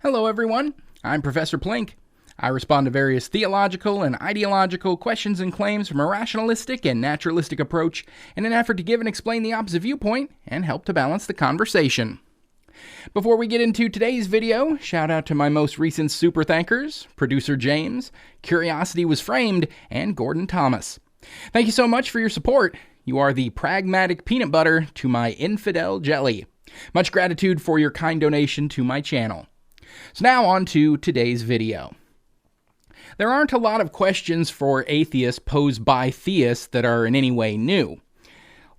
Hello everyone, I'm Professor Plink. I respond to various theological and ideological questions and claims from a rationalistic and naturalistic approach in an effort to give and explain the opposite viewpoint and help to balance the conversation. Before we get into today's video, shout out to my most recent super thankers, Producer James, Curiosity Was Framed, and Gordon Thomas. Thank you so much for your support. You are the pragmatic peanut butter to my infidel jelly. Much gratitude for your kind donation to my channel. So now on to today's video. There aren't a lot of questions for atheists posed by theists that are in any way new.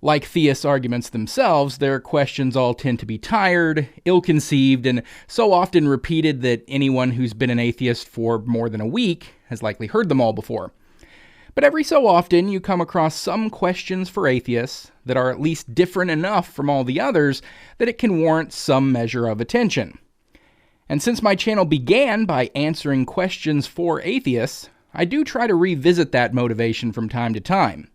Like theists' arguments themselves, their questions all tend to be tired, ill-conceived, and so often repeated that anyone who's been an atheist for more than a week has likely heard them all before. But every so often, you come across some questions for atheists that are at least different enough from all the others that it can warrant some measure of attention. And since my channel began by answering questions for atheists, I do try to revisit that motivation from time to time.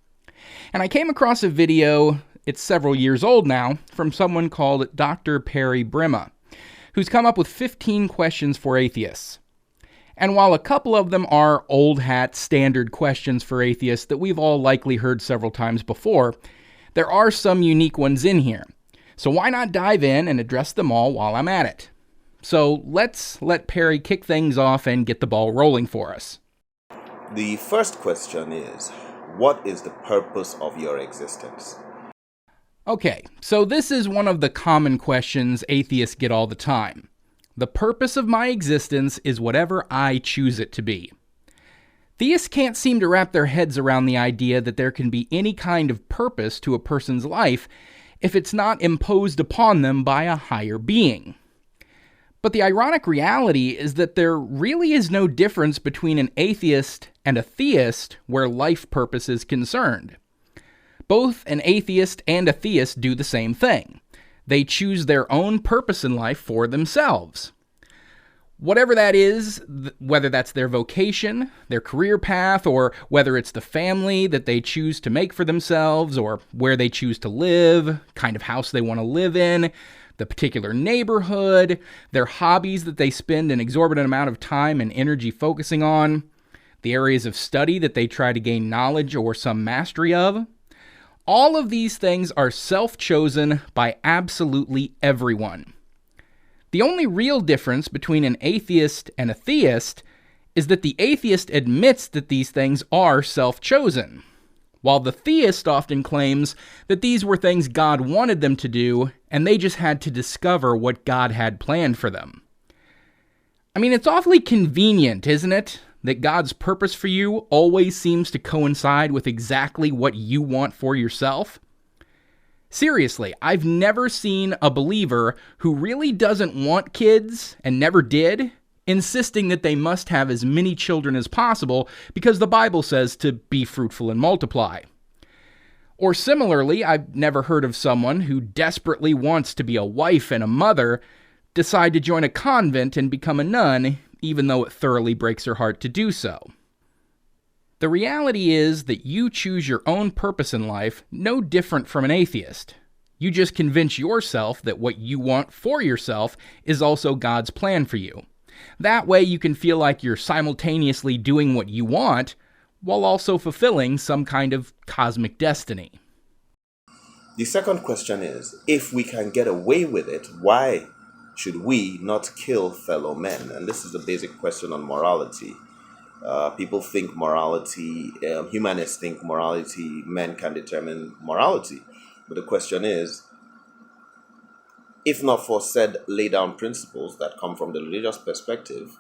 And I came across a video, it's several years old now, from someone called Dr. Perry Brimma, who's come up with 15 questions for atheists. And while a couple of them are old hat standard questions for atheists that we've all likely heard several times before, there are some unique ones in here. So why not dive in and address them all while I'm at it? So let's let Perry kick things off and get the ball rolling for us. The first question is, what is the purpose of your existence? Okay, so this is one of the common questions atheists get all the time. The purpose of my existence is whatever I choose it to be. Theists can't seem to wrap their heads around the idea that there can be any kind of purpose to a person's life if it's not imposed upon them by a higher being. But the ironic reality is that there really is no difference between an atheist and a theist where life purpose is concerned. Both an atheist and a theist do the same thing. They choose their own purpose in life for themselves. Whatever that is, whether that's their vocation, their career path, or whether it's the family that they choose to make for themselves, or where they choose to live, kind of house they want to live in, the particular neighborhood, their hobbies that they spend an exorbitant amount of time and energy focusing on, the areas of study that they try to gain knowledge or some mastery of. All of these things are self-chosen by absolutely everyone. The only real difference between an atheist and a theist is that the atheist admits that these things are self-chosen, while the theist often claims that these were things God wanted them to do, and they just had to discover what God had planned for them. I mean, it's awfully convenient, isn't it, that God's purpose for you always seems to coincide with exactly what you want for yourself? Seriously, I've never seen a believer who really doesn't want kids, and never did, insisting that they must have as many children as possible because the Bible says to be fruitful and multiply. Or similarly, I've never heard of someone who desperately wants to be a wife and a mother decide to join a convent and become a nun, even though it thoroughly breaks her heart to do so. The reality is that you choose your own purpose in life no different from an atheist. You just convince yourself that what you want for yourself is also God's plan for you. That way you can feel like you're simultaneously doing what you want while also fulfilling some kind of cosmic destiny. The second question is, if we can get away with it, why should we not kill fellow men? And this is the basic question on morality. People think morality, humanists think morality, men can determine morality. But the question is, if not for said lay-down principles that come from the religious perspective,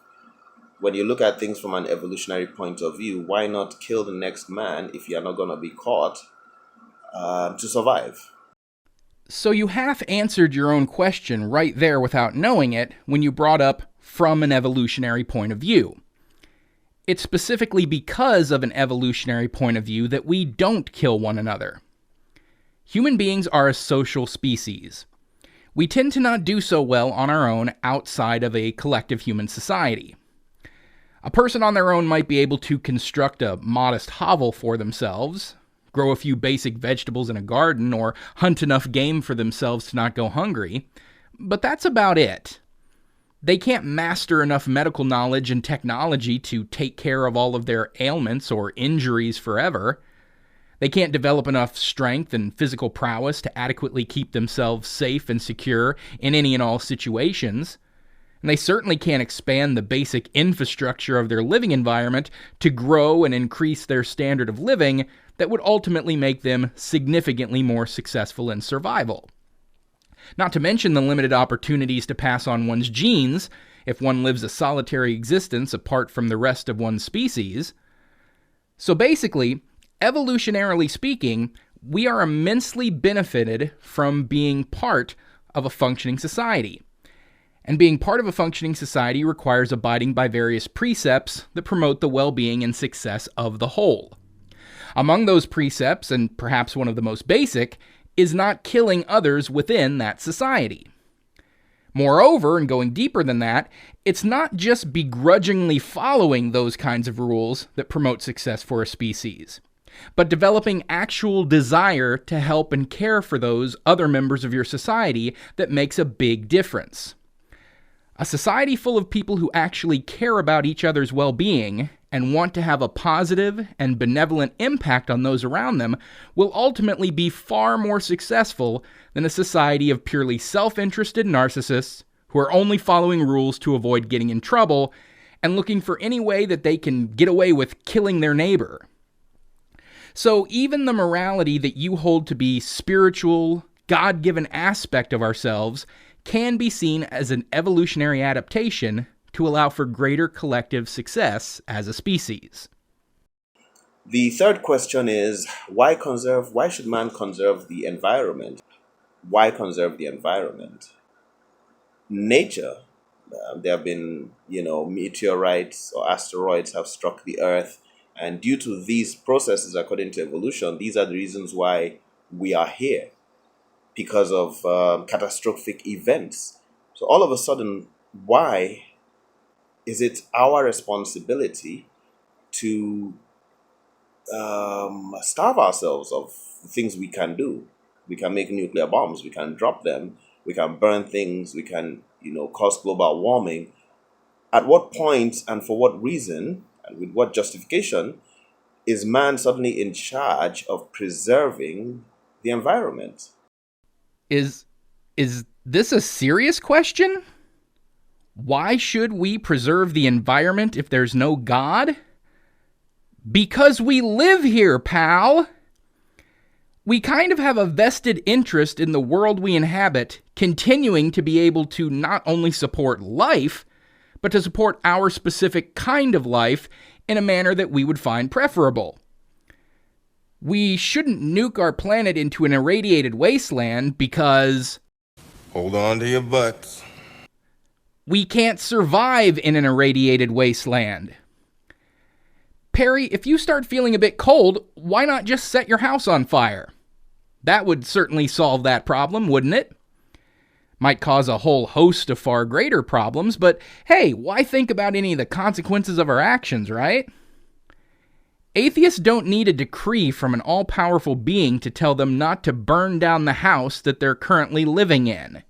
when you look at things from an evolutionary point of view, why not kill the next man if you're not going to be caught to survive? So you half answered your own question right there without knowing it when you brought up from an evolutionary point of view. It's specifically because of an evolutionary point of view that we don't kill one another. Human beings are a social species. We tend to not do so well on our own outside of a collective human society. A person on their own might be able to construct a modest hovel for themselves, grow a few basic vegetables in a garden, or hunt enough game for themselves to not go hungry, but that's about it. They can't master enough medical knowledge and technology to take care of all of their ailments or injuries forever. They can't develop enough strength and physical prowess to adequately keep themselves safe and secure in any and all situations. And they certainly can't expand the basic infrastructure of their living environment to grow and increase their standard of living that would ultimately make them significantly more successful in survival. Not to mention the limited opportunities to pass on one's genes if one lives a solitary existence apart from the rest of one's species. So basically, evolutionarily speaking, we are immensely benefited from being part of a functioning society. And being part of a functioning society requires abiding by various precepts that promote the well-being and success of the whole. Among those precepts, and perhaps one of the most basic, is not killing others within that society. Moreover, and going deeper than that, it's not just begrudgingly following those kinds of rules that promote success for a species, but developing actual desire to help and care for those other members of your society that makes a big difference. A society full of people who actually care about each other's well-being and want to have a positive and benevolent impact on those around them will ultimately be far more successful than a society of purely self-interested narcissists who are only following rules to avoid getting in trouble and looking for any way that they can get away with killing their neighbor. So even the morality that you hold to be spiritual, God-given aspect of ourselves can be seen as an evolutionary adaptation to allow for greater collective success as a species. The third question is, why should man conserve the environment? Why conserve the environment? Nature, there have been, meteorites or asteroids have struck the earth, and due to these processes, according to evolution, these are the reasons why we are here, because of catastrophic events. So all of a sudden, why is it our responsibility to starve ourselves of things we can do? We can make nuclear bombs, we can drop them, we can burn things, we can, cause global warming. At what point and for what reason and with what justification is man suddenly in charge of preserving the environment? Is this a serious question? Why should we preserve the environment if there's no God? Because we live here, pal! We kind of have a vested interest in the world we inhabit continuing to be able to not only support life, but to support our specific kind of life in a manner that we would find preferable. We shouldn't nuke our planet into an irradiated wasteland because... Hold on to your butts. We can't survive in an irradiated wasteland. Perry, if you start feeling a bit cold, why not just set your house on fire? That would certainly solve that problem, wouldn't it? Might cause a whole host of far greater problems, but hey, why think about any of the consequences of our actions, right? Atheists don't need a decree from an all-powerful being to tell them not to burn down the house that they're currently living in,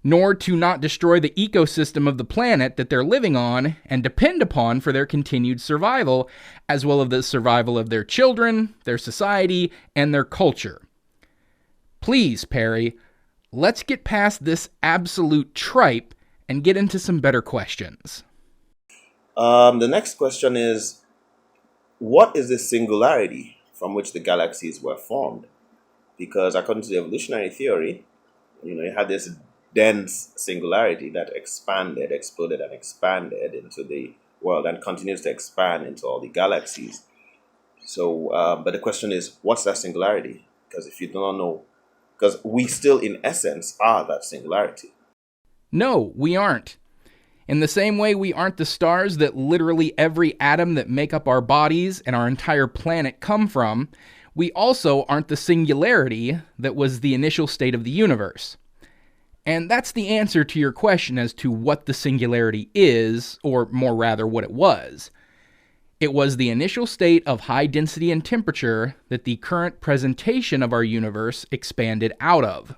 nor to not destroy the ecosystem of the planet that they're living on and depend upon for their continued survival, as well as the survival of their children, their society, and their culture. Please, Perry, let's get past this absolute tripe and get into some better questions. The next question is, what is the singularity from which the galaxies were formed? Because according to the evolutionary theory, you had this dense singularity that exploded and expanded into the world and continues to expand into all the galaxies. So, but the question is, what's that singularity? Because if you do not know, because we still in essence are that singularity. No, we aren't. In the same way we aren't the stars that literally every atom that make up our bodies and our entire planet come from, we also aren't the singularity that was the initial state of the universe. And that's the answer to your question as to what the singularity is, or more rather what it was. It was the initial state of high density and temperature that the current presentation of our universe expanded out of.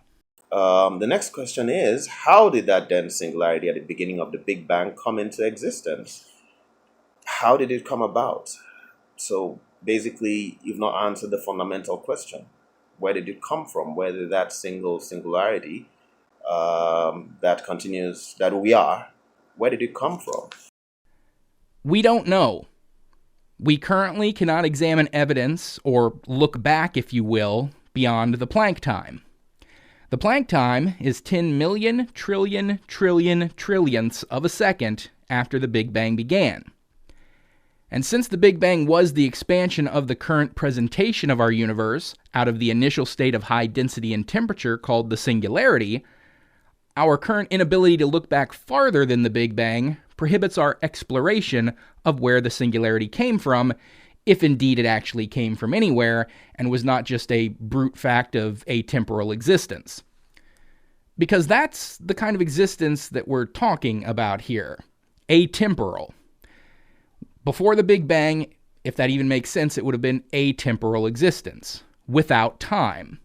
The next question is, how did that dense singularity at the beginning of the Big Bang come into existence? How did it come about? So basically, you've not answered the fundamental question. Where did it come from? Where did that singularity that continues, that we are, where did it come from? We don't know. We currently cannot examine evidence, or look back, if you will, beyond the Planck time. The Planck time is 10 million trillion trillion trillionths of a second after the Big Bang began. And since the Big Bang was the expansion of the current presentation of our universe out of the initial state of high density and temperature called the singularity, our current inability to look back farther than the Big Bang prohibits our exploration of where the singularity came from, if indeed it actually came from anywhere and was not just a brute fact of atemporal existence. Because that's the kind of existence that we're talking about here. Atemporal. Before the Big Bang, if that even makes sense, it would have been atemporal existence, without time.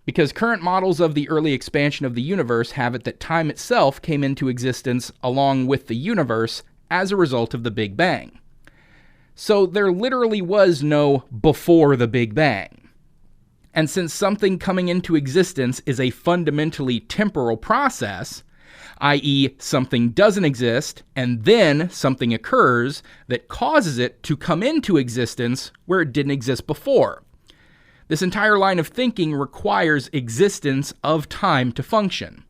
Because current models of the early expansion of the universe have it that time itself came into existence along with the universe as a result of the Big Bang. So there literally was no before the Big Bang. And since something coming into existence is a fundamentally temporal process, i.e. something doesn't exist and then something occurs that causes it to come into existence where it didn't exist before. This entire line of thinking requires existence of time to function.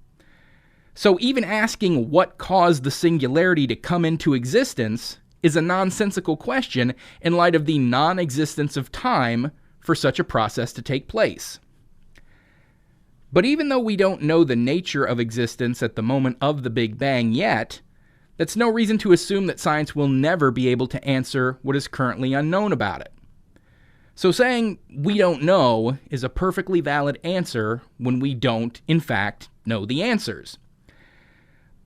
So even asking what caused the singularity to come into existence is a nonsensical question in light of the non-existence of time for such a process to take place. But even though we don't know the nature of existence at the moment of the Big Bang yet, that's no reason to assume that science will never be able to answer what is currently unknown about it. So saying we don't know is a perfectly valid answer when we don't, in fact, know the answers.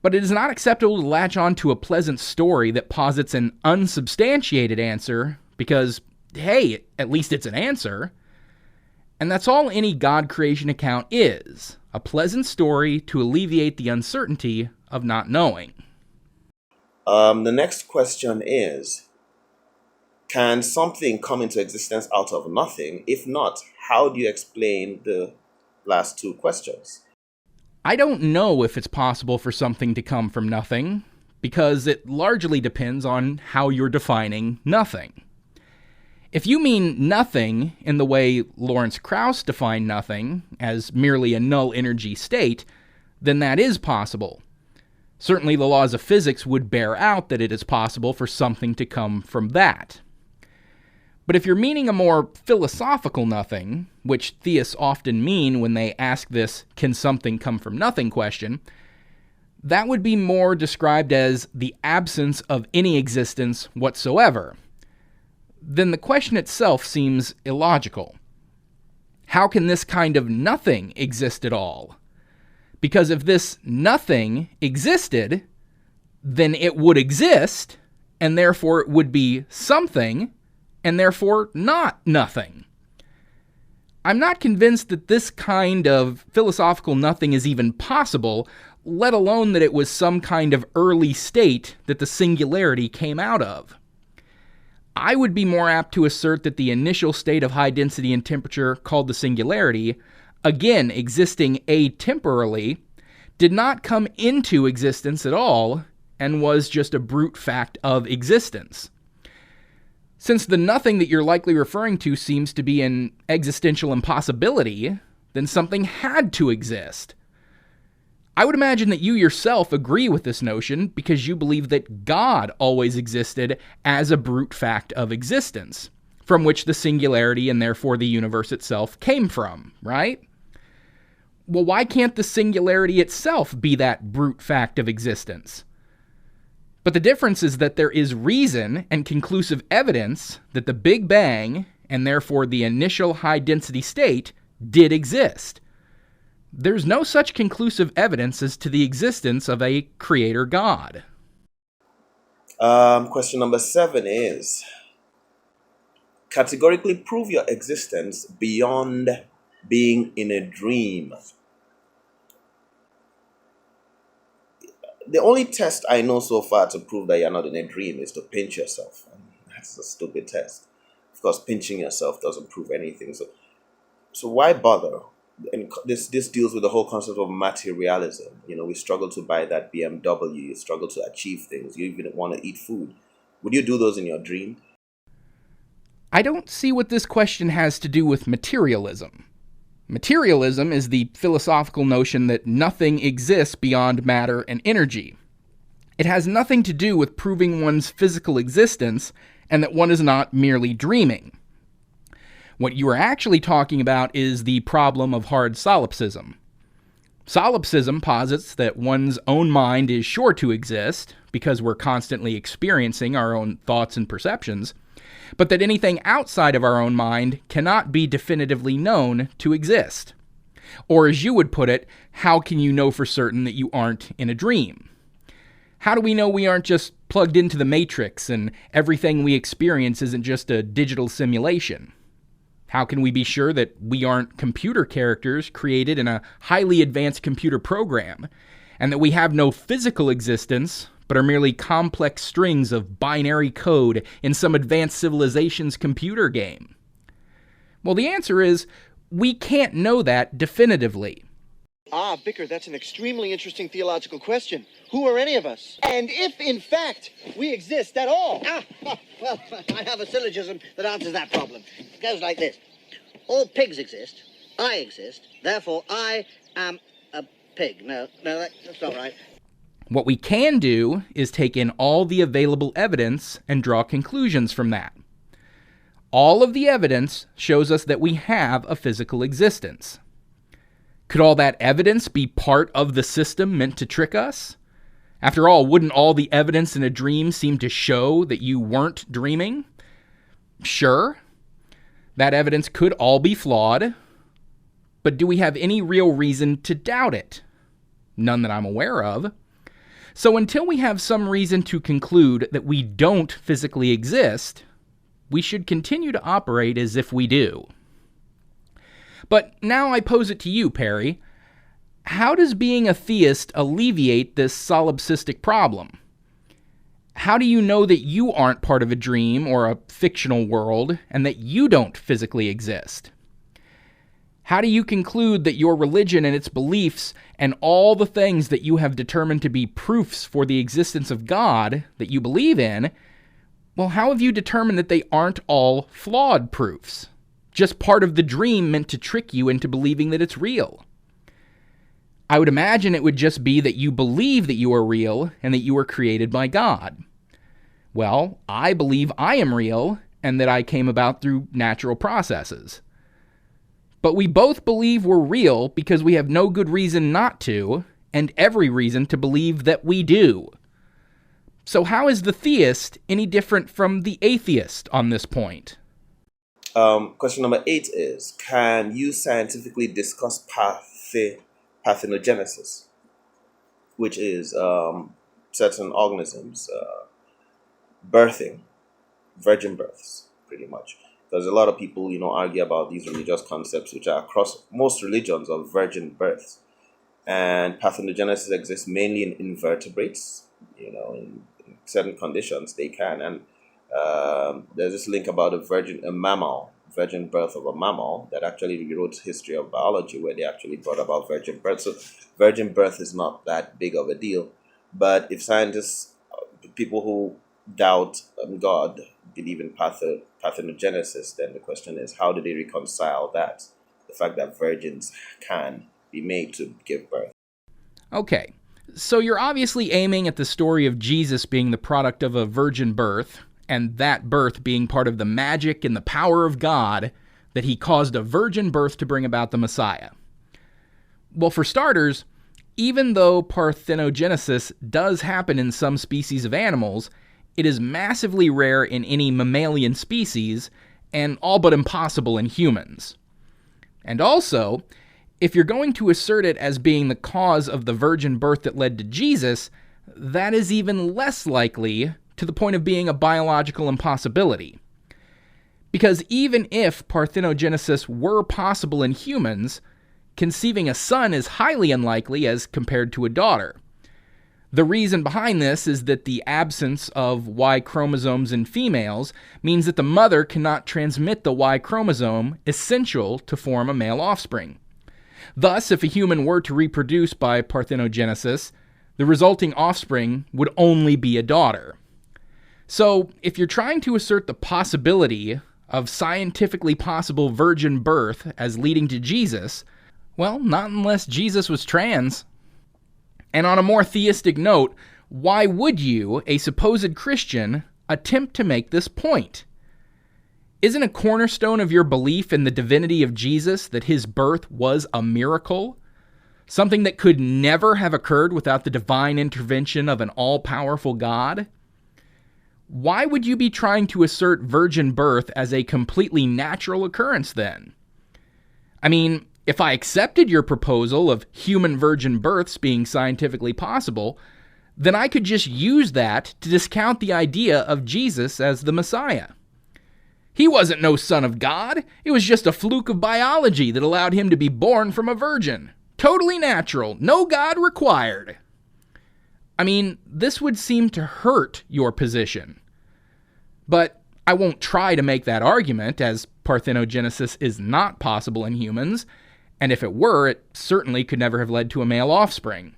But it is not acceptable to latch on to a pleasant story that posits an unsubstantiated answer because, hey, at least it's an answer. And that's all any God creation account is, a pleasant story to alleviate the uncertainty of not knowing. The next question is, can something come into existence out of nothing? If not, how do you explain the last two questions? I don't know if it's possible for something to come from nothing, because it largely depends on how you're defining nothing. If you mean nothing in the way Lawrence Krauss defined nothing, as merely a null energy state, then that is possible. Certainly the laws of physics would bear out that it is possible for something to come from that. But if you're meaning a more philosophical nothing, which theists often mean when they ask this "can something come from nothing" question, that would be more described as the absence of any existence whatsoever. Then the question itself seems illogical. How can this kind of nothing exist at all? Because if this nothing existed, then it would exist, and therefore it would be something, and therefore not nothing. I'm not convinced that this kind of philosophical nothing is even possible, let alone that it was some kind of early state that the singularity came out of. I would be more apt to assert that the initial state of high density and temperature called the singularity, again existing atemporally, did not come into existence at all and was just a brute fact of existence. Since the nothing that you're likely referring to seems to be an existential impossibility, then something had to exist. I would imagine that you yourself agree with this notion because you believe that God always existed as a brute fact of existence, from which the singularity and therefore the universe itself came from, right? Well, why can't the singularity itself be that brute fact of existence? But the difference is that there is reason and conclusive evidence that the Big Bang, and therefore the initial high-density state, did exist. There's no such conclusive evidence as to the existence of a creator God. Question number 7 is, categorically prove your existence beyond being in a dream. the only test I know so far to prove that you're not in a dream is to pinch yourself. And that's a stupid test. Of course, pinching yourself doesn't prove anything. So why bother? And this deals with the whole concept of materialism. You know, we struggle to buy that BMW. You struggle to achieve things. You even want to eat food. Would you do those in your dream? I don't see what this question has to do with materialism. Materialism is the philosophical notion that nothing exists beyond matter and energy. It has nothing to do with proving one's physical existence and that one is not merely dreaming. What you are actually talking about is the problem of hard solipsism. Solipsism posits that one's own mind is sure to exist, because we're constantly experiencing our own thoughts and perceptions, but that anything outside of our own mind cannot be definitively known to exist. Or as you would put it, how can you know for certain that you aren't in a dream? How do we know we aren't just plugged into the matrix and everything we experience isn't just a digital simulation? How can we be sure that we aren't computer characters created in a highly advanced computer program, and that we have no physical existence, but are merely complex strings of binary code in some advanced civilization's computer game? Well, the answer is, we can't know that definitively. Ah, Bicker, that's an extremely interesting theological question. Who are any of us? And if, in fact, we exist at all? Well, I have a syllogism that answers that problem. It goes like this. All pigs exist. I exist. Therefore, I am a pig. No, that's not right. What we can do is take in all the available evidence and draw conclusions from that. All of the evidence shows us that we have a physical existence. Could all that evidence be part of the system meant to trick us? After all, wouldn't all the evidence in a dream seem to show that you weren't dreaming? Sure, that evidence could all be flawed, but do we have any real reason to doubt it? None that I'm aware of. So until we have some reason to conclude that we don't physically exist, we should continue to operate as if we do. But now I pose it to you, Perry. How does being a theist alleviate this solipsistic problem? How do you know that you aren't part of a dream or a fictional world and that you don't physically exist? How do you conclude that your religion and its beliefs and all the things that you have determined to be proofs for the existence of God that you believe in, well, how have you determined that they aren't all flawed proofs? Just part of the dream meant to trick you into believing that it's real. I would imagine it would just be that you believe that you are real and that you were created by God. Well, I believe I am real and that I came about through natural processes. But we both believe we're real because we have no good reason not to, and every reason to believe that we do. So how is the theist any different from the atheist on this point? Question number 8 is, can you scientifically discuss parthenogenesis, which is certain organisms birthing, virgin births, pretty much? Because a lot of people, argue about these religious concepts, which are across most religions of virgin births. And parthenogenesis exists mainly in invertebrates, in certain conditions they can. And there's this link about virgin birth of a mammal that actually rewrote history of biology, where they actually brought about virgin birth. So virgin birth is not that big of a deal. But if scientists, people who doubt God, believe in parthenogenesis, then the question is, how do they reconcile that? The fact that virgins can be made to give birth. Okay, so you're obviously aiming at the story of Jesus being the product of a virgin birth, and that birth being part of the magic and the power of God, that he caused a virgin birth to bring about the Messiah. Well, for starters, even though parthenogenesis does happen in some species of animals, it is massively rare in any mammalian species, and all but impossible in humans. And also, if you're going to assert it as being the cause of the virgin birth that led to Jesus, that is even less likely, to the point of being a biological impossibility. Because even if parthenogenesis were possible in humans, conceiving a son is highly unlikely as compared to a daughter. The reason behind this is that the absence of Y chromosomes in females means that the mother cannot transmit the Y chromosome essential to form a male offspring. Thus, if a human were to reproduce by parthenogenesis, the resulting offspring would only be a daughter. So, if you're trying to assert the possibility of scientifically possible virgin birth as leading to Jesus, well, not unless Jesus was trans. And on a more theistic note, why would you, a supposed Christian, attempt to make this point? Isn't a cornerstone of your belief in the divinity of Jesus that his birth was a miracle? Something that could never have occurred without the divine intervention of an all-powerful God? Why would you be trying to assert virgin birth as a completely natural occurrence then? I mean, if I accepted your proposal of human virgin births being scientifically possible, then I could just use that to discount the idea of Jesus as the Messiah. He wasn't no son of God. It was just a fluke of biology that allowed him to be born from a virgin. Totally natural. No God required. I mean, this would seem to hurt your position. But I won't try to make that argument, as parthenogenesis is not possible in humans, and if it were, it certainly could never have led to a male offspring.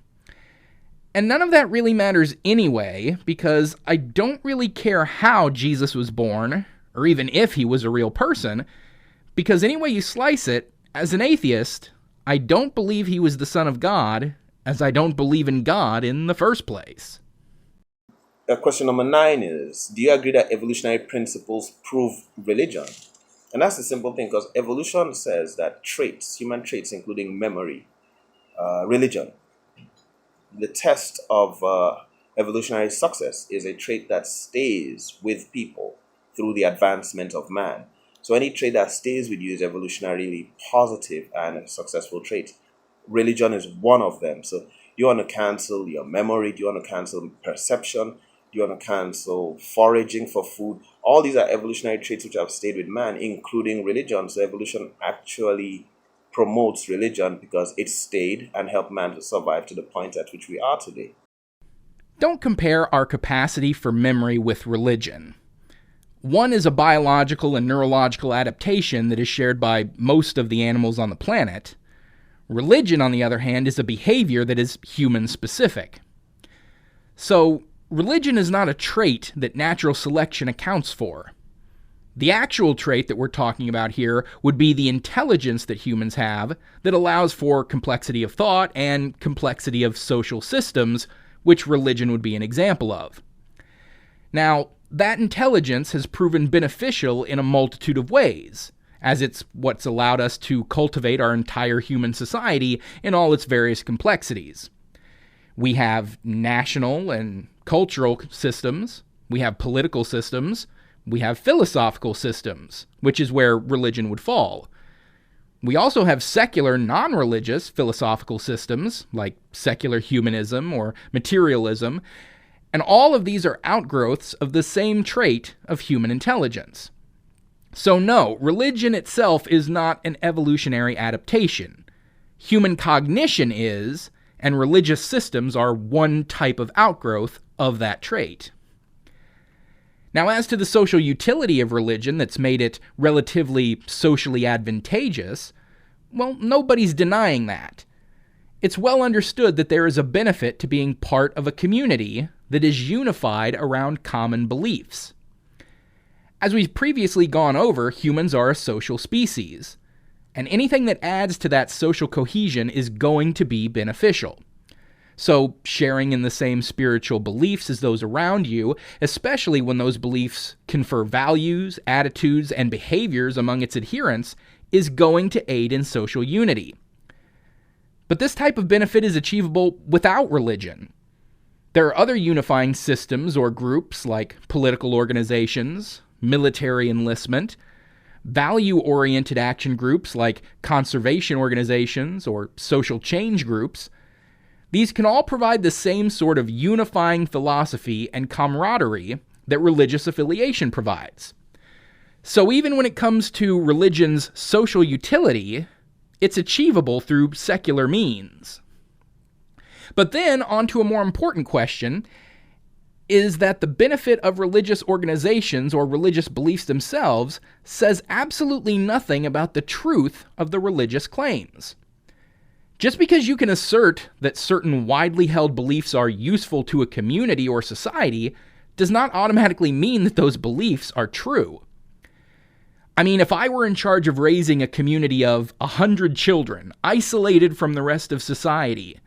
And none of that really matters anyway, because I don't really care how Jesus was born, or even if he was a real person, because any way you slice it, as an atheist, I don't believe he was the Son of God, as I don't believe in God in the first place. Question number 9 is, do you agree that evolutionary principles prove religion? And that's a simple thing, because evolution says that traits, human traits, including memory, religion, the test of evolutionary success is a trait that stays with people through the advancement of man. So any trait that stays with you is evolutionarily positive and a successful trait. Religion is one of them. So you want to cancel your memory, do you want to cancel perception, do you want to cancel foraging for food? All these are evolutionary traits which have stayed with man, including religion. So evolution actually promotes religion because it stayed and helped man to survive to the point at which we are today. Don't compare our capacity for memory with religion. One is a biological and neurological adaptation that is shared by most of the animals on the planet. Religion, on the other hand, is a behavior that is human-specific. So, religion is not a trait that natural selection accounts for. The actual trait that we're talking about here would be the intelligence that humans have that allows for complexity of thought and complexity of social systems, which religion would be an example of. Now, that intelligence has proven beneficial in a multitude of ways, as it's what's allowed us to cultivate our entire human society in all its various complexities. We have national and cultural systems, we have political systems, we have philosophical systems, which is where religion would fall. We also have secular, non-religious philosophical systems, like secular humanism or materialism, and all of these are outgrowths of the same trait of human intelligence. So no, religion itself is not an evolutionary adaptation. Human cognition is, and religious systems are one type of outgrowth of that trait. Now, as to the social utility of religion that's made it relatively socially advantageous, well, nobody's denying that. It's well understood that there is a benefit to being part of a community that is unified around common beliefs. As we've previously gone over, humans are a social species, and anything that adds to that social cohesion is going to be beneficial. So, sharing in the same spiritual beliefs as those around you, especially when those beliefs confer values, attitudes, and behaviors among its adherents, is going to aid in social unity. But this type of benefit is achievable without religion. There are other unifying systems or groups like political organizations, military enlistment, value-oriented action groups like conservation organizations or social change groups. These can all provide the same sort of unifying philosophy and camaraderie that religious affiliation provides. So even when it comes to religion's social utility, it's achievable through secular means. But then, on to a more important question, is that the benefit of religious organizations or religious beliefs themselves says absolutely nothing about the truth of the religious claims. Just because you can assert that certain widely held beliefs are useful to a community or society does not automatically mean that those beliefs are true. I mean, if I were in charge of raising a community of 100 children, isolated from the rest of society,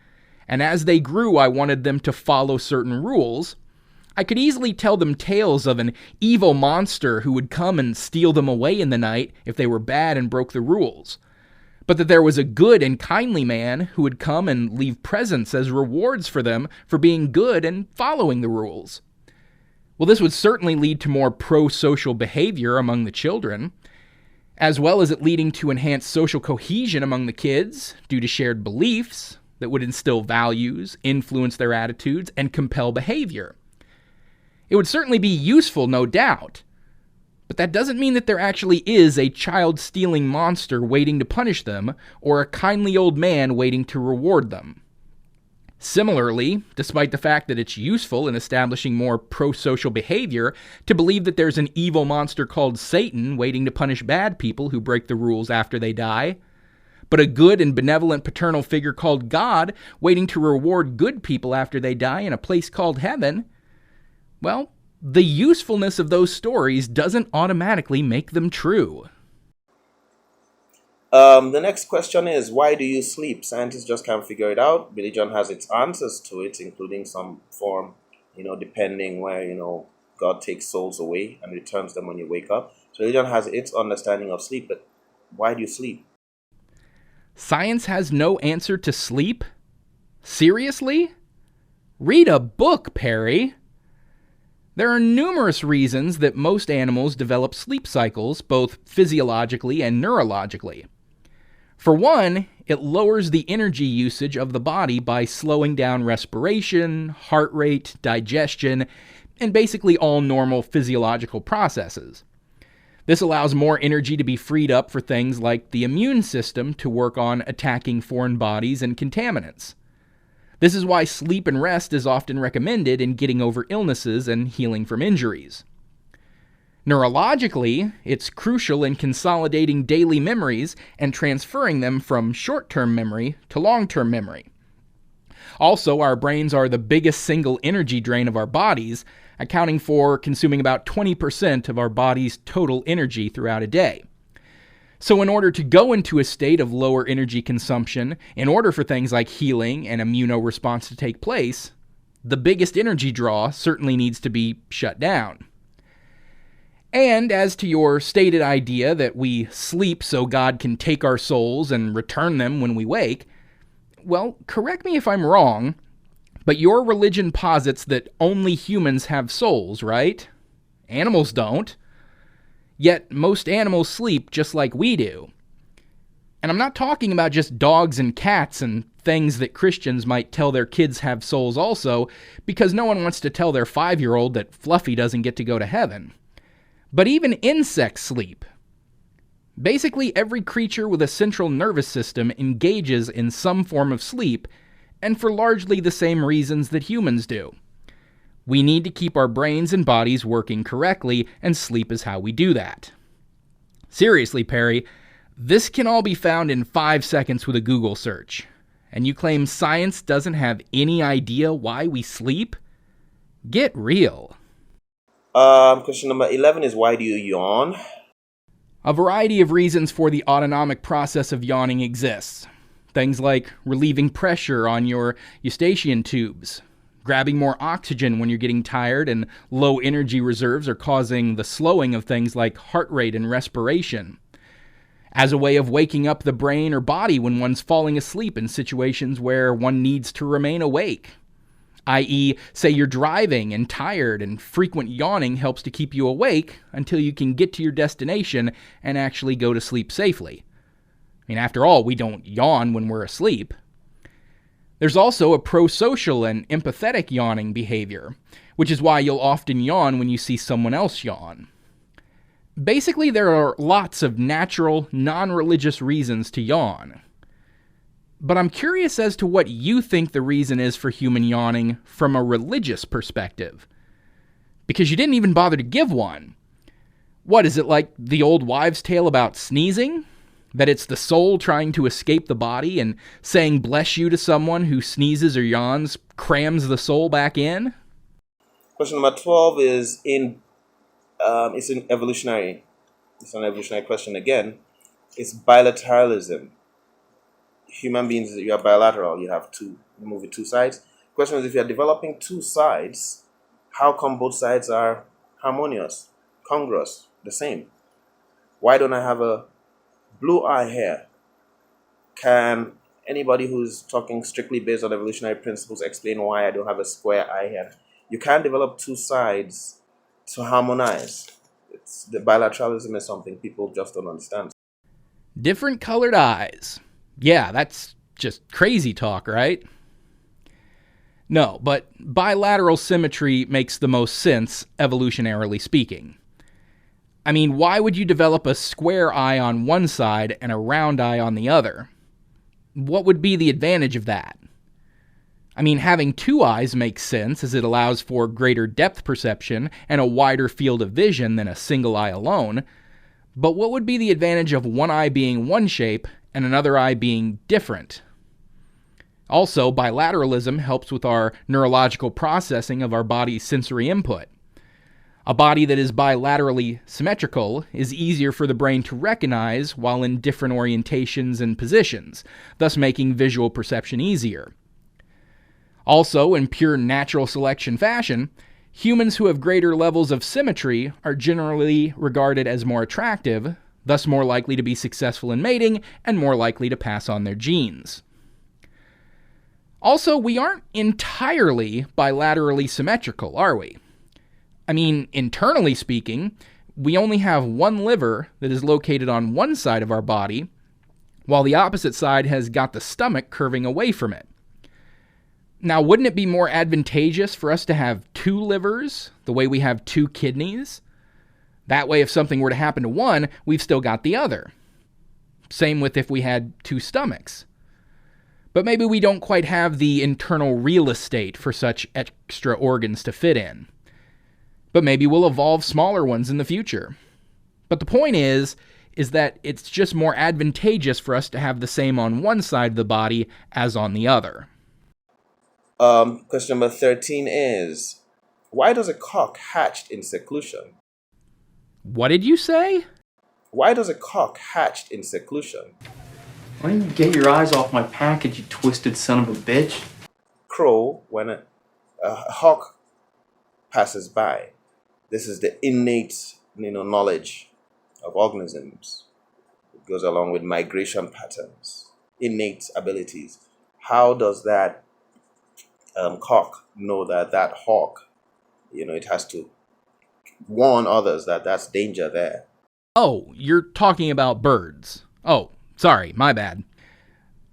and as they grew I wanted them to follow certain rules, I could easily tell them tales of an evil monster who would come and steal them away in the night if they were bad and broke the rules. But that there was a good and kindly man who would come and leave presents as rewards for them for being good and following the rules. Well, this would certainly lead to more pro-social behavior among the children, as well as it leading to enhanced social cohesion among the kids due to shared beliefs that would instill values, influence their attitudes, and compel behavior. It would certainly be useful, no doubt, but that doesn't mean that there actually is a child-stealing monster waiting to punish them, or a kindly old man waiting to reward them. Similarly, despite the fact that it's useful in establishing more pro-social behavior to believe that there's an evil monster called Satan waiting to punish bad people who break the rules after they die, but a good and benevolent paternal figure called God waiting to reward good people after they die in a place called heaven, well, the usefulness of those stories doesn't automatically make them true. The next question is, why do you sleep? Scientists just can't figure it out. Religion has its answers to it, including some form, depending where, God takes souls away and returns them when you wake up. So religion has its understanding of sleep, but why do you sleep? Science has no answer to sleep? Seriously? Read a book, Perry. There are numerous reasons that most animals develop sleep cycles, both physiologically and neurologically. For one, it lowers the energy usage of the body by slowing down respiration, heart rate, digestion, and basically all normal physiological processes. This allows more energy to be freed up for things like the immune system to work on attacking foreign bodies and contaminants. This is why sleep and rest is often recommended in getting over illnesses and healing from injuries. Neurologically, it's crucial in consolidating daily memories and transferring them from short-term memory to long-term memory. Also, our brains are the biggest single energy drain of our bodies, accounting for consuming about 20% of our body's total energy throughout a day. So in order to go into a state of lower energy consumption, in order for things like healing and immunoresponse to take place, the biggest energy draw certainly needs to be shut down. And as to your stated idea that we sleep so God can take our souls and return them when we wake, well, correct me if I'm wrong, but your religion posits that only humans have souls, right? Animals don't. Yet most animals sleep just like we do. And I'm not talking about just dogs and cats and things that Christians might tell their kids have souls also, because no one wants to tell their 5-year-old that Fluffy doesn't get to go to heaven. But even insects sleep. Basically, every creature with a central nervous system engages in some form of sleep, and for largely the same reasons that humans do. We need to keep our brains and bodies working correctly, and sleep is how we do that. Seriously, Perry, this can all be found in 5 seconds with a Google search. And you claim science doesn't have any idea why we sleep? Get real. Question number 11 is, why do you yawn? A variety of reasons for the autonomic process of yawning exists. Things like relieving pressure on your eustachian tubes, grabbing more oxygen when you're getting tired, and low energy reserves are causing the slowing of things like heart rate and respiration. As a way of waking up the brain or body when one's falling asleep in situations where one needs to remain awake. I.e., say you're driving and tired, and frequent yawning helps to keep you awake until you can get to your destination and actually go to sleep safely. I mean, after all, we don't yawn when we're asleep. There's also a pro-social and empathetic yawning behavior, which is why you'll often yawn when you see someone else yawn. Basically, there are lots of natural, non-religious reasons to yawn. But I'm curious as to what you think the reason is for human yawning from a religious perspective. Because you didn't even bother to give one. What, is it like the old wives' tale about sneezing? That it's the soul trying to escape the body, and saying bless you to someone who sneezes or yawns crams the soul back in? Question number 12 is it's an evolutionary question again. It's bilateralism. Human beings, you are bilateral. You have you move with two sides. Question is, if you are developing two sides, how come both sides are harmonious, congruous, the same? Why don't I have a blue eye here? Can anybody who's talking strictly based on evolutionary principles explain why I don't have a square eye here? You can't develop two sides to harmonize. The bilateralism is something people just don't understand. Different colored eyes. Yeah, that's just crazy talk, right? No, but bilateral symmetry makes the most sense, evolutionarily speaking. I mean, why would you develop a square eye on one side and a round eye on the other? What would be the advantage of that? I mean, having two eyes makes sense as it allows for greater depth perception and a wider field of vision than a single eye alone, but what would be the advantage of one eye being one shape and another eye being different? Also, bilateralism helps with our neurological processing of our body's sensory input. A body that is bilaterally symmetrical is easier for the brain to recognize while in different orientations and positions, thus making visual perception easier. Also, in pure natural selection fashion, humans who have greater levels of symmetry are generally regarded as more attractive, thus more likely to be successful in mating and more likely to pass on their genes. Also, we aren't entirely bilaterally symmetrical, are we? I mean, internally speaking, we only have one liver that is located on one side of our body, while the opposite side has got the stomach curving away from it. Now, wouldn't it be more advantageous for us to have two livers, the way we have two kidneys? That way, if something were to happen to one, we've still got the other. Same with if we had two stomachs. But maybe we don't quite have the internal real estate for such extra organs to fit in. But maybe we'll evolve smaller ones in the future. But the point is that it's just more advantageous for us to have the same on one side of the body as on the other. Question number 13 is, why does a cock hatch in seclusion? What did you say? Why does a cock hatch in seclusion? Why don't you get your eyes off my package, you twisted son of a bitch? Crow, when a hawk passes by. This is the innate knowledge of organisms. It goes along with migration patterns, innate abilities. How does that cock know that hawk, it has to warn others that that's danger there? Oh, you're talking about birds. Oh, sorry, my bad.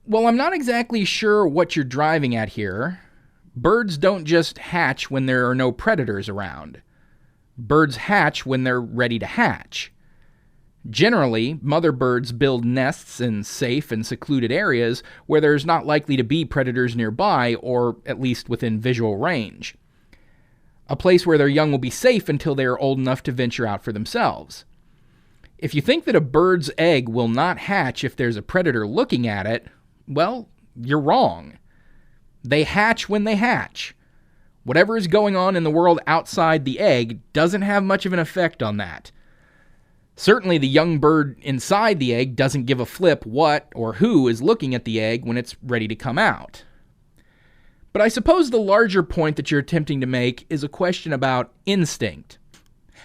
Well, I'm not exactly sure what you're driving at here. Birds don't just hatch when there are no predators around. Birds hatch when they're ready to hatch. Generally, mother birds build nests in safe and secluded areas where there's not likely to be predators nearby, or at least within visual range. A place where their young will be safe until they are old enough to venture out for themselves. If you think that a bird's egg will not hatch if there's a predator looking at it, well, you're wrong. They hatch when they hatch. Whatever is going on in the world outside the egg doesn't have much of an effect on that. Certainly the young bird inside the egg doesn't give a flip what or who is looking at the egg when it's ready to come out. But I suppose the larger point that you're attempting to make is a question about instinct.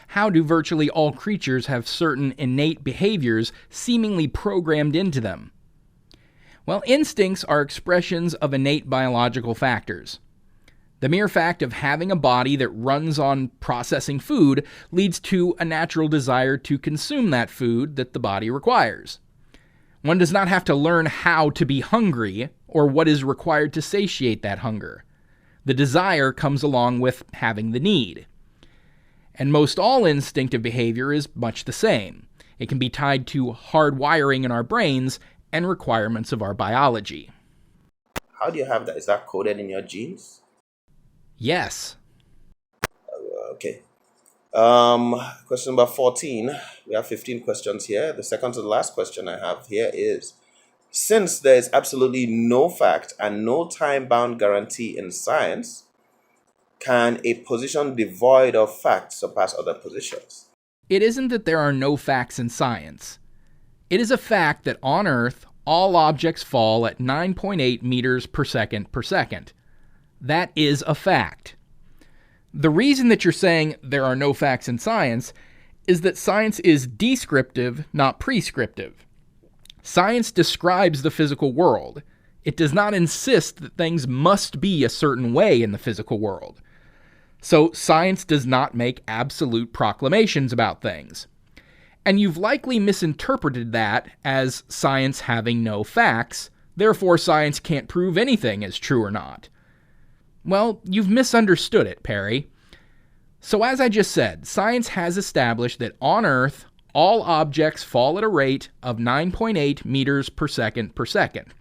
How do virtually all creatures have certain innate behaviors seemingly programmed into them? Well, instincts are expressions of innate biological factors. The mere fact of having a body that runs on processing food leads to a natural desire to consume that food that the body requires. One does not have to learn how to be hungry or what is required to satiate that hunger. The desire comes along with having the need. And most all instinctive behavior is much the same. It can be tied to hard wiring in our brains and requirements of our biology. How do you have that? Is that coded in your genes? Yes. Okay. Question number 14. We have 15 questions here. The second to the last question I have here is, since there is absolutely no fact and no time-bound guarantee in science, can a position devoid of fact surpass other positions? It isn't that there are no facts in science. It is a fact that on Earth, all objects fall at 9.8 meters per second per second. That is a fact. The reason that you're saying there are no facts in science is that science is descriptive, not prescriptive. Science describes the physical world. It does not insist that things must be a certain way in the physical world. So science does not make absolute proclamations about things. And you've likely misinterpreted that as science having no facts, therefore science can't prove anything is true or not. Well, you've misunderstood it, Perry. So as I just said, science has established that on Earth, all objects fall at a rate of 9.8 meters per second per second.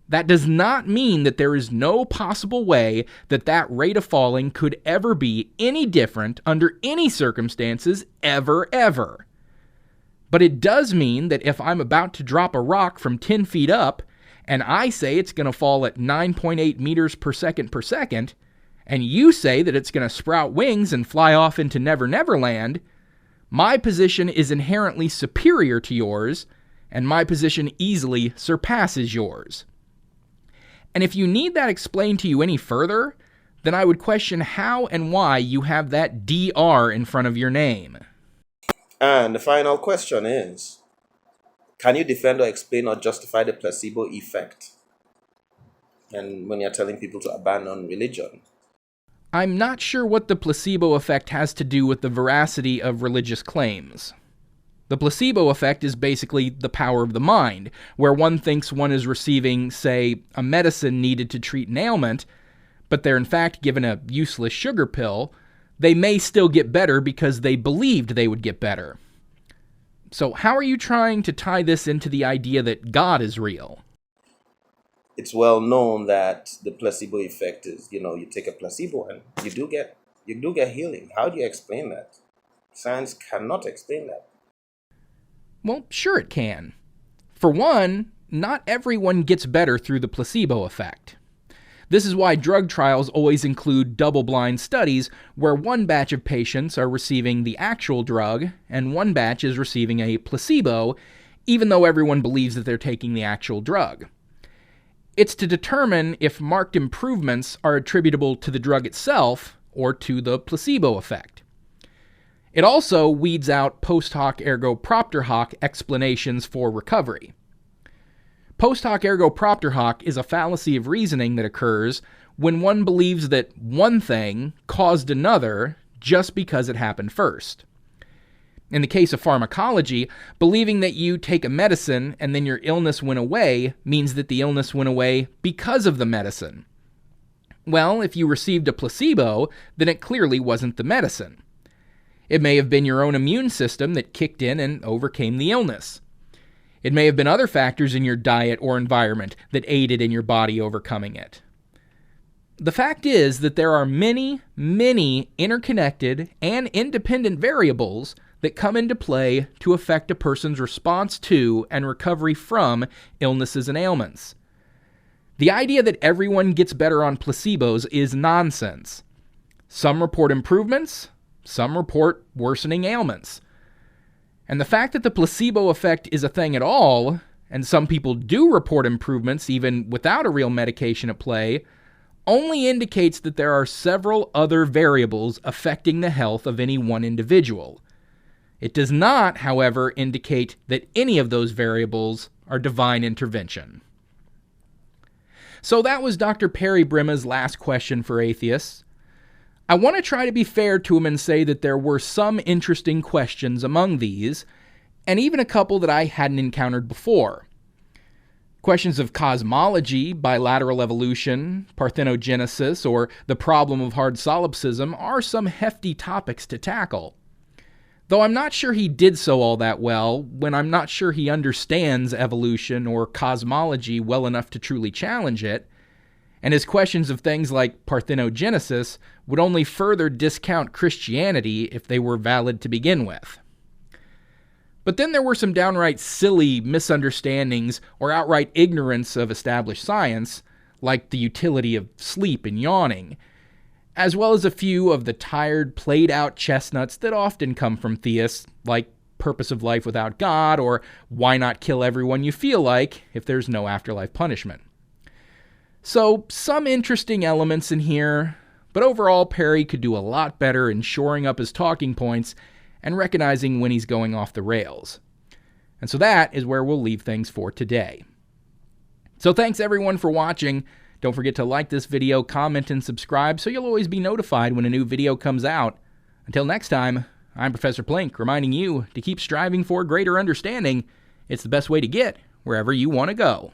That does not mean that there is no possible way that that rate of falling could ever be any different under any circumstances ever. But it does mean that if I'm about to drop a rock from 10 feet up, and I say it's going to fall at 9.8 meters per second, and you say that it's going to sprout wings and fly off into Never Never Land, my position is inherently superior to yours, and my position easily surpasses yours. And if you need that explained to you any further, then I would question how and why you have that DR in front of your name. And the final question is, can you defend or explain or justify the placebo effect? And when you're telling people to abandon religion. I'm not sure what the placebo effect has to do with the veracity of religious claims. The placebo effect is basically the power of the mind, where one thinks one is receiving, say, a medicine needed to treat an ailment, but they're in fact given a useless sugar pill. They may still get better because they believed they would get better. So how are you trying to tie this into the idea that God is real? It's well known that the placebo effect is, you take a placebo and you do get healing. How do you explain that? Science cannot explain that. Well, sure it can. For one, not everyone gets better through the placebo effect. This is why drug trials always include double-blind studies where one batch of patients are receiving the actual drug and one batch is receiving a placebo, even though everyone believes that they're taking the actual drug. It's to determine if marked improvements are attributable to the drug itself or to the placebo effect. It also weeds out post hoc ergo propter hoc explanations for recovery. Post hoc ergo propter hoc is a fallacy of reasoning that occurs when one believes that one thing caused another just because it happened first. In the case of pharmacology, believing that you take a medicine and then your illness went away means that the illness went away because of the medicine. Well, if you received a placebo, then it clearly wasn't the medicine. It may have been your own immune system that kicked in and overcame the illness. It may have been other factors in your diet or environment that aided in your body overcoming it. The fact is that there are many interconnected and independent variables that come into play to affect a person's response to and recovery from illnesses and ailments. The idea that everyone gets better on placebos is nonsense. Some report improvements, some report worsening ailments. And the fact that the placebo effect is a thing at all, and some people do report improvements even without a real medication at play, only indicates that there are several other variables affecting the health of any one individual. It does not, however, indicate that any of those variables are divine intervention. So that was Dr. Perry Brimma's last question for atheists. I want to try to be fair to him and say that there were some interesting questions among these, and even a couple that I hadn't encountered before. Questions of cosmology, bilateral evolution, parthenogenesis, or the problem of hard solipsism are some hefty topics to tackle. Though I'm not sure he did so all that well, when I'm not sure he understands evolution or cosmology well enough to truly challenge it, and his questions of things like parthenogenesis would only further discount Christianity if they were valid to begin with. But then there were some downright silly misunderstandings or outright ignorance of established science, like the utility of sleep and yawning, as well as a few of the tired, played-out chestnuts that often come from theists, like purpose of life without God, or why not kill everyone you feel like if there's no afterlife punishment. So, some interesting elements in here, but overall Perry could do a lot better in shoring up his talking points and recognizing when he's going off the rails. And so that is where we'll leave things for today. So thanks everyone for watching. Don't forget to like this video, comment, and subscribe so you'll always be notified when a new video comes out. Until next time, I'm Professor Plink, reminding you to keep striving for greater understanding. It's the best way to get wherever you want to go.